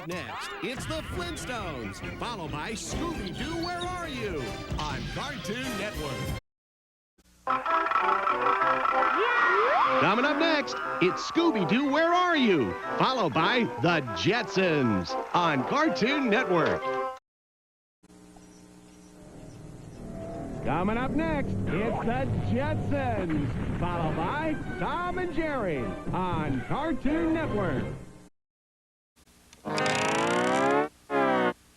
up next, it's the Flintstones, followed by Scooby-Doo, Where Are You? On Cartoon Network. Coming up next, it's Scooby-Doo, Where Are You? Followed by The Jetsons on Cartoon Network. Coming up next, it's The Jetsons, followed by Tom and Jerry on Cartoon Network.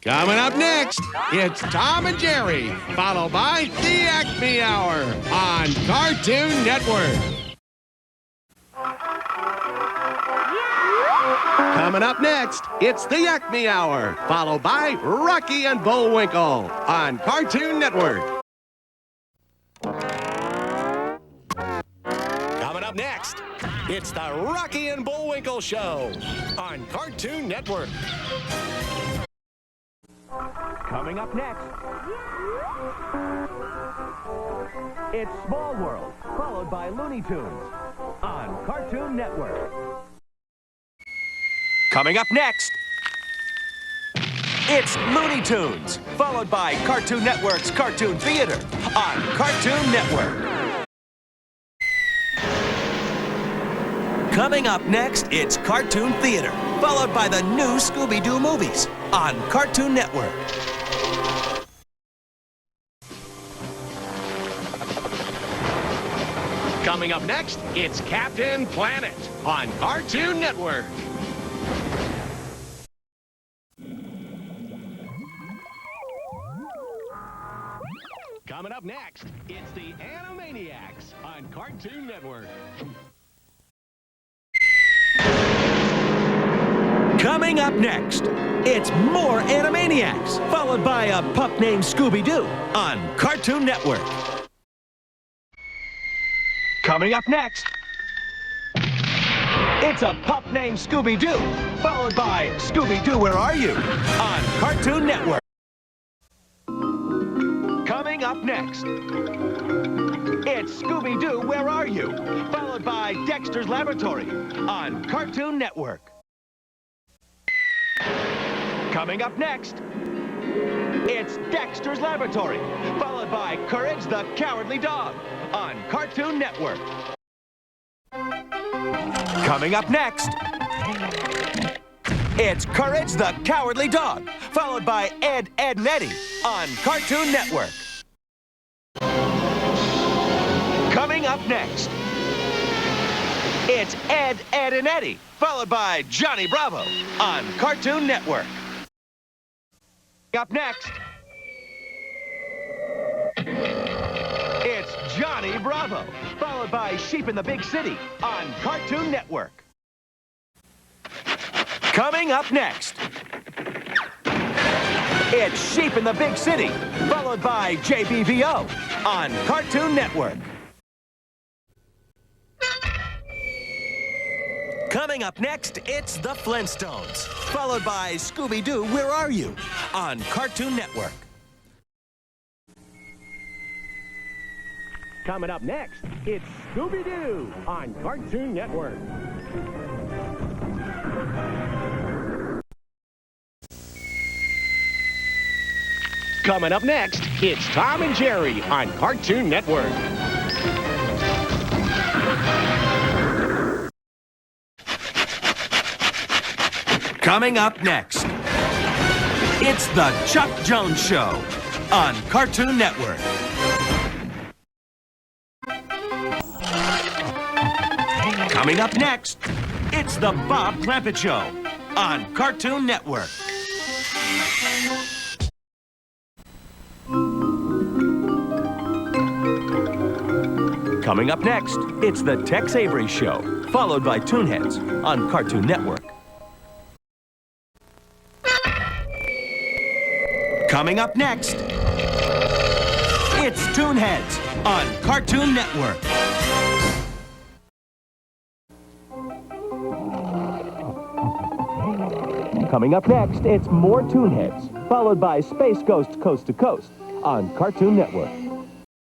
Coming up next, it's Tom and Jerry, followed by the Acme Hour on Cartoon Network. Coming up next, it's the Acme Hour, followed by Rocky and Bullwinkle on Cartoon Network. Coming up next, it's the Rocky and Bullwinkle Show on Cartoon Network. Coming up next, it's Small World, followed by Looney Tunes on Cartoon Network. Coming up next, it's Looney Tunes, followed by Cartoon Network's Cartoon Theater on Cartoon Network. Coming up next, it's Cartoon Theater, followed by the new Scooby-Doo movies on Cartoon Network. Coming up next, it's Captain Planet on Cartoon Network. Coming up next, it's the Animaniacs on Cartoon Network. Coming up next, it's more Animaniacs, followed by a pup named Scooby-Doo on Cartoon Network. Coming up next, it's a pup named Scooby-Doo, followed by Scooby-Doo, Where Are You? On Cartoon Network. Coming up next, it's Scooby-Doo, Where Are You? Followed by Dexter's Laboratory on Cartoon Network. Coming up next, it's Dexter's Laboratory, followed by Courage the Cowardly Dog on Cartoon Network. Coming up next, it's Courage the Cowardly Dog, followed by Ed, Edd and Eddy on Cartoon Network. Coming up next, it's Ed, Edd and Eddy, followed by Johnny Bravo on Cartoon Network. Up next, it's Johnny Bravo, followed by Sheep in the Big City on Cartoon Network. Coming up next, it's Sheep in the Big City, followed by JBVO on Cartoon Network. Coming up next, it's the Flintstones, followed by Scooby-Doo, Where Are You? On Cartoon Network. Coming up next, it's Scooby-Doo on Cartoon Network. Coming up next, it's Tom and Jerry on Cartoon Network. Coming up next, it's the Chuck Jones Show on Cartoon Network. Coming up next, it's the Bob Clampett Show on Cartoon Network. Coming up next, it's the Tex Avery Show, followed by Toonheads on Cartoon Network. Coming up next, it's Toonheads on Cartoon Network. Coming up next, it's more Toonheads, followed by Space Ghost Coast to Coast on Cartoon Network.